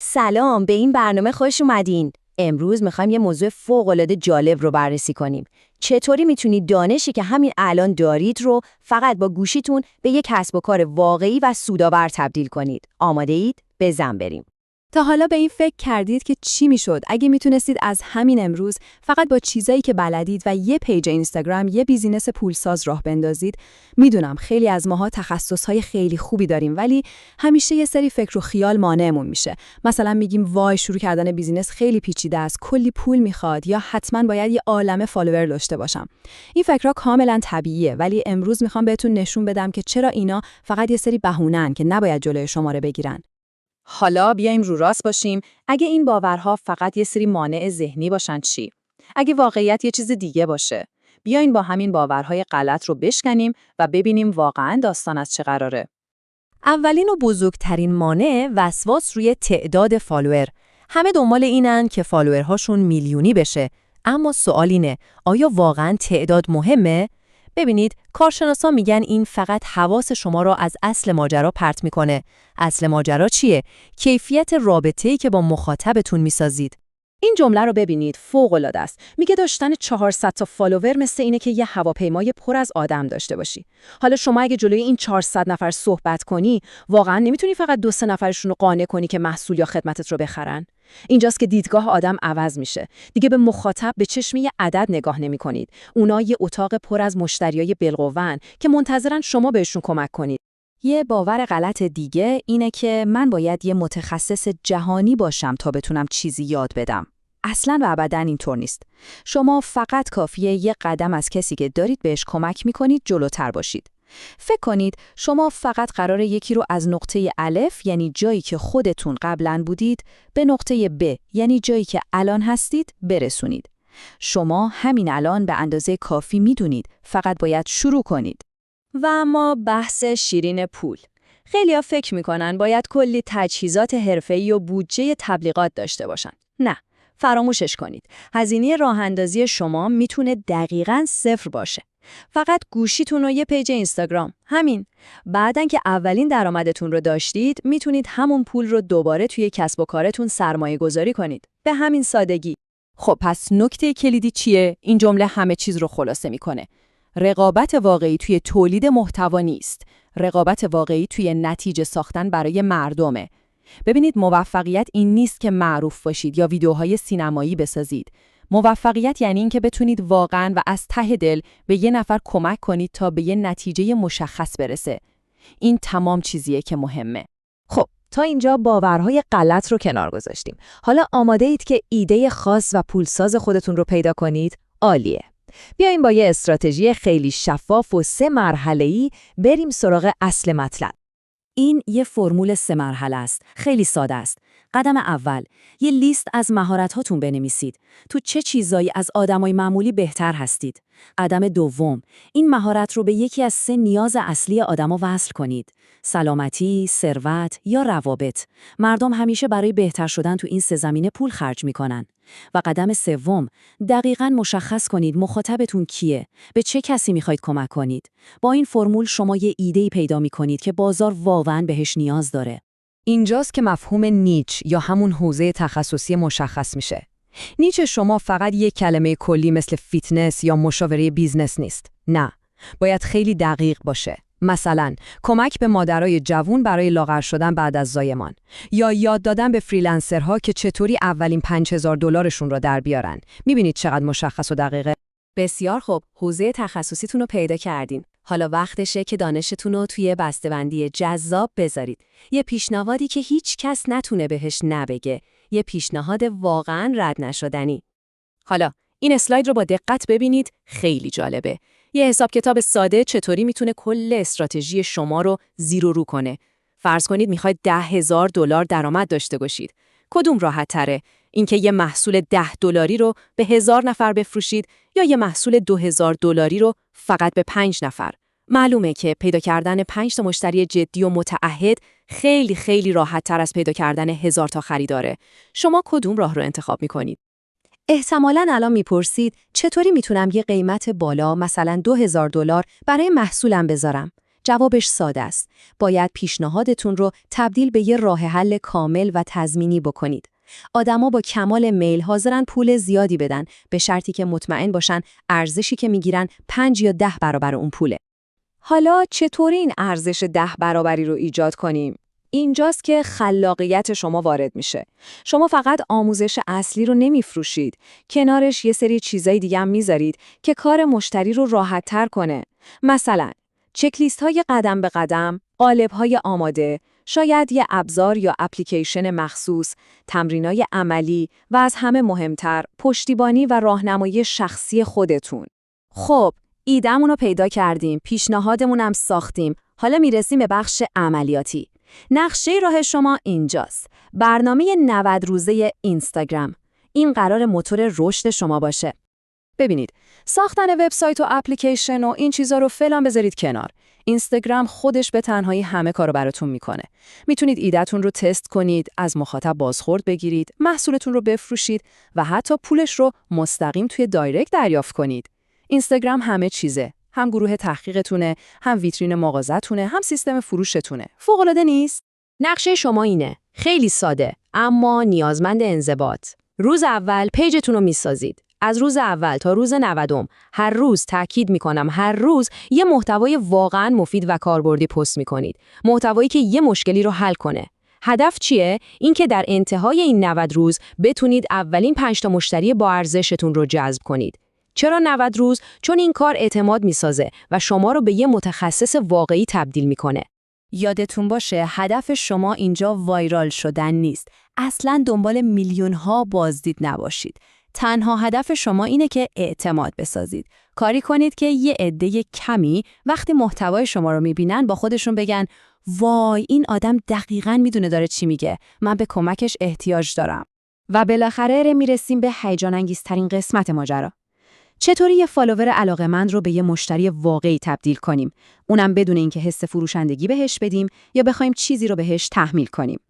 سلام، به این برنامه خوش اومدین. امروز میخوایم یه موضوع فوق‌العاده جالب رو بررسی کنیم. چطوری میتونید دانشی که همین الان دارید رو فقط با گوشیتون به یک کسب و کار واقعی و سودآور تبدیل کنید؟ آماده اید؟ بزن بریم. تا حالا به این فکر کردید که چی میشد اگه میتونستید از همین امروز فقط با چیزایی که بلدید و یه پیج اینستاگرام یه بیزینس پولساز راه بندازید؟ میدونم خیلی از ماها تخصصهای خیلی خوبی داریم، ولی همیشه یه سری فکر و خیال مانعمون میشه. مثلا میگیم وای، شروع کردن بیزینس خیلی پیچیده است، کلی پول میخواد، یا حتما باید یه عالمه فالوور داشته باشم. این فکرها کاملا طبیعیه، ولی امروز میخوام بهتون نشون بدم که چرا اینا فقط یه سری بهونه‌ان که نباید جلوی شما رو بگیرن. حالا بیایم رو راست باشیم. اگه این باورها فقط یه سری مانع ذهنی باشن چی؟ اگه واقعیت یه چیز دیگه باشه؟ بیاین با همین باورهای غلط رو بشکنیم و ببینیم واقعاً داستان از چه قراره. اولین و بزرگترین مانع وسواس روی تعداد فالوور. همه دنبال اینن که فالوورهاشون میلیونی بشه، اما سوال اینه، آیا واقعاً تعداد مهمه؟ ببینید، کارشناسا میگن این فقط حواس شما را از اصل ماجرا پرت میکنه. اصل ماجرا چیه؟ کیفیت رابطه‌ای که با مخاطبتون میسازید. این جمله رو ببینید، فوق‌العاده است. میگه داشتن 400 تا فالوور مثل اینه که یه هواپیمای پر از آدم داشته باشی. حالا شما اگه جلوی این 400 نفر صحبت کنی، واقعا نمیتونی فقط 2-3 نفرشون رو قانع کنی که محصول یا خدمتت رو بخرن. اینجاست که دیدگاه آدم عوض میشه. دیگه به مخاطب به چشم یه عدد نگاه نمی‌کنید. اونا یه اتاق پر از مشتریای بالقوه‌ان که منتظرن شما بهشون کمک کنید. یه باور غلط دیگه اینه که من باید یه متخصص جهانی باشم تا بتونم چیزی یاد بدم. اصلاً و ابداً اینطور نیست. شما فقط کافیه یه قدم از کسی که دارید بهش کمک میکنید جلوتر باشید. فکر کنید شما فقط قراره یکی رو از نقطه الف، یعنی جایی که خودتون قبلاً بودید، به نقطه ب، یعنی جایی که الان هستید، برسونید. شما همین الان به اندازه کافی میدونید، فقط باید شروع کنید. و اما بحث شیرین پول. خیلیا فکر میکنن باید کلی تجهیزات حرفه‌ای و بودجه تبلیغات داشته باشن. نه، فراموشش کنید. هزینه راه‌اندازی شما میتونه دقیقاً 0 باشه. فقط گوشیتون و یه پیج اینستاگرام. همین. بعدن که اولین درآمدتون رو داشتید، میتونید همون پول رو دوباره توی کسب و کارتون سرمایه گذاری کنید. به همین سادگی. خب پس نکته کلیدی چیه؟ این جمله همه چیز رو خلاصه میکنه. رقابت واقعی توی تولید محتوا نیست. رقابت واقعی توی نتیجه ساختن برای مردمه. ببینید، موفقیت این نیست که معروف باشید یا ویدیوهای سینمایی بسازید. موفقیت یعنی این که بتونید واقعاً و از ته دل به یه نفر کمک کنید تا به یه نتیجه مشخص برسه. این تمام چیزیه که مهمه. خب، تا اینجا باورهای غلط رو کنار گذاشتیم. حالا آماده اید که ایده خاص و پولساز خودتون رو پیدا کنید؟ عالیه. بیایم با یه استراتژی خیلی شفاف و 3 مرحله‌ای بریم سراغ اصل مطلب. این یه فرمول 3 مرحله است. خیلی ساده است. قدم اول، یه لیست از مهارت‌هاتون بنویسید. تو چه چیزایی از آدمای معمولی بهتر هستید؟ قدم دوم، این مهارت رو به یکی از 3 نیاز اصلی آدما وصل کنید. سلامتی، ثروت یا روابط. مردم همیشه برای بهتر شدن تو این 3 زمینه پول خرج می‌کنن. و قدم سوم، دقیقاً مشخص کنید مخاطبتون کیه، به چه کسی میخواید کمک کنید. با این فرمول شما یه ایده‌ای پیدا می‌کنید که بازار واقعاً بهش نیاز داره. اینجاست که مفهوم نیچ یا همون حوزه تخصصی مشخص میشه. نیچ شما فقط یک کلمه کلی مثل فیتنس یا مشاوره بیزنس نیست. نه، باید خیلی دقیق باشه. مثلا کمک به مادرای جوون برای لاغر شدن بعد از زایمان، یا یاد دادن به فریلنسرها که چطوری اولین $5000 را در بیارن. میبینید چقدر مشخص و دقیقه؟ بسیار خوب، حوزه تخصصیتون رو پیدا کردین. حالا وقتشه که دانشتون رو توی بسته‌بندی جذاب بذارید. یه پیشنهادی که هیچ کس نتونه بهش نبگه. یه پیشنهاد واقعاً رد نشدنی. حالا این اسلاید رو با دقت ببینید، خیلی جالبه. یه حساب کتاب ساده چطوری میتونه کل استراتژی شما رو زیر و رو کنه. فرض کنید میخواید $10,000 درآمد داشته باشید. کدوم راحت تره؟ اینکه یه محصول $10 رو به 1000 نفر بفروشید یا یه محصول $2000 رو فقط به 5 نفر؟ معلومه که پیدا کردن 5 تا مشتری جدی و متعهد خیلی خیلی راحت تر از پیدا کردن 1000 تا خریداره. شما کدوم راه رو انتخاب میکنید؟ احتمالاً الان میپرسید چطوری میتونم یه قیمت بالا، مثلا $2000 برای محصولم بذارم؟ جوابش ساده است. باید پیشنهادتون رو تبدیل به یه راه حل کامل و تضمینی بکنید. آدما با کمال میل حاضرن پول زیادی بدن به شرطی که مطمئن باشن ارزشی که میگیرن 5 یا 10 برابر اون پوله. حالا چطوری این ارزش 10 برابری رو ایجاد کنیم؟ اینجاست که خلاقیت شما وارد میشه. شما فقط آموزش اصلی رو نمیفروشید، کنارش یه سری چیزای دیگه هم میذارید که کار مشتری رو راحت‌تر کنه. مثلا چکلیست‌های قدم به قدم، قالب‌های آماده، شاید یه ابزار یا اپلیکیشن مخصوص، تمرینای عملی و از همه مهمتر پشتیبانی و راهنمایی شخصی خودتون. خب، ایده‌مون رو پیدا کردیم، پیشنهادمون هم ساختیم. حالا میرسیم به بخش عملیاتی. نقشه راه شما اینجاست. برنامه 90 روزه اینستاگرام. این قرار موتور رشد شما باشه. ببینید، ساختن وبسایت و اپلیکیشن و این چیزا رو فعلا بذارید کنار. اینستاگرام خودش به تنهایی همه کارو براتون میکنه. میتونید ایده‌تون رو تست کنید، از مخاطب بازخورد بگیرید، محصولتون رو بفروشید و حتی پولش رو مستقیم توی دایرکت دریافت کنید. اینستاگرام همه چیزه. هم گروه تحقیقتونه، هم ویترین مغازه‌تونه، هم سیستم فروشتونه. فوق‌العاده نیست؟ نقشه شما اینه. خیلی ساده، اما نیازمند انضباط. روز اول پیجتون رو میسازید. از روز اول تا روز 90 هر روز تاکید میکنم هر روز یه محتوای واقعاً مفید و کاربردی پست میکنید. محتوایی که یه مشکلی رو حل کنه. هدف چیه؟ این که در انتهای این 90 روز بتونید اولین 5 تا مشتری با ارزشتون رو جذب کنید. چرا 90 روز؟ چون این کار اعتماد میسازه و شما رو به یه متخصص واقعی تبدیل میکنه. یادتون باشه هدف شما اینجا وایرال شدن نیست. اصلاً دنبال میلیون‌ها بازدید نباشید. تنها هدف شما اینه که اعتماد بسازید. کاری کنید که یه عده کمی وقتی محتوای شما رو میبینن با خودشون بگن وای این آدم دقیقاً میدونه داره چی میگه. من به کمکش احتیاج دارم. و بالاخره میرسیم به هیجان انگیزترین قسمت ماجرا. چطوری یه فالوور علاقه‌مند رو به یه مشتری واقعی تبدیل کنیم؟ اونم بدون اینکه حس فروشندگی بهش بدیم یا بخوایم چیزی رو بهش تحمیل کنیم.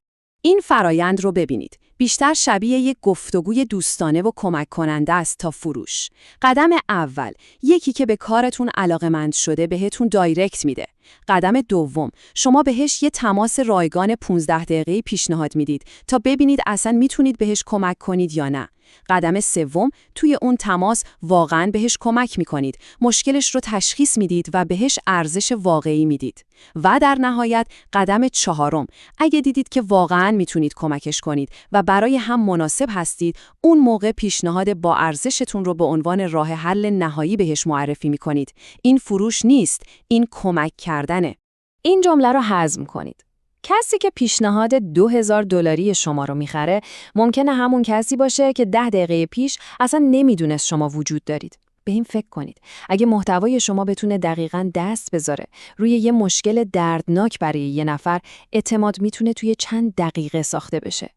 این فرایند رو ببینید. بیشتر شبیه یک گفتگوی دوستانه و کمک کننده است تا فروش. قدم اول، یکی که به کارتون علاقه‌مند شده بهتون دایرکت میده. قدم دوم، شما بهش یه تماس رایگان 15 دقیقه‌ای پیشنهاد میدید تا ببینید اصلا میتونید بهش کمک کنید یا نه. قدم سوم، توی اون تماس واقعاً بهش کمک میکنید، مشکلش رو تشخیص میدید و بهش ارزش واقعی میدید. و در نهایت قدم چهارم، اگه دیدید که واقعاً میتونید کمکش کنید و برای هم مناسب هستید، اون موقع پیشنهاد با ارزشتون رو به عنوان راه حل نهایی بهش معرفی میکنید. این فروش نیست، این کمک کردنه. این جمله رو هضم کنید. کسی که پیشنهاد $2000 شما رو میخره ممکنه همون کسی باشه که 10 دقیقه پیش اصلا نمیدونست شما وجود دارید. به این فکر کنید. اگه محتوای شما بتونه دقیقاً دست بذاره روی یه مشکل دردناک برای یه نفر، اعتماد میتونه توی چند دقیقه ساخته بشه.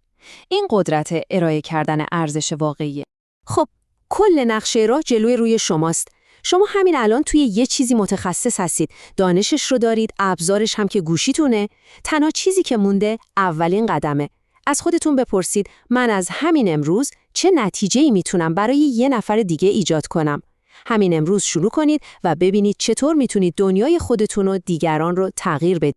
این قدرت ارائه کردن ارزش واقعیه. خب، کل نقشه راه جلوی روی شماست. شما همین الان توی یه چیزی متخصص هستید، دانشش رو دارید، ابزارش هم که گوشیتونه. تنها چیزی که مونده اولین قدمه. از خودتون بپرسید من از همین امروز چه نتیجه‌ای میتونم برای یه نفر دیگه ایجاد کنم. همین امروز شروع کنید و ببینید چطور میتونید دنیای خودتون و دیگران رو تغییر بدید.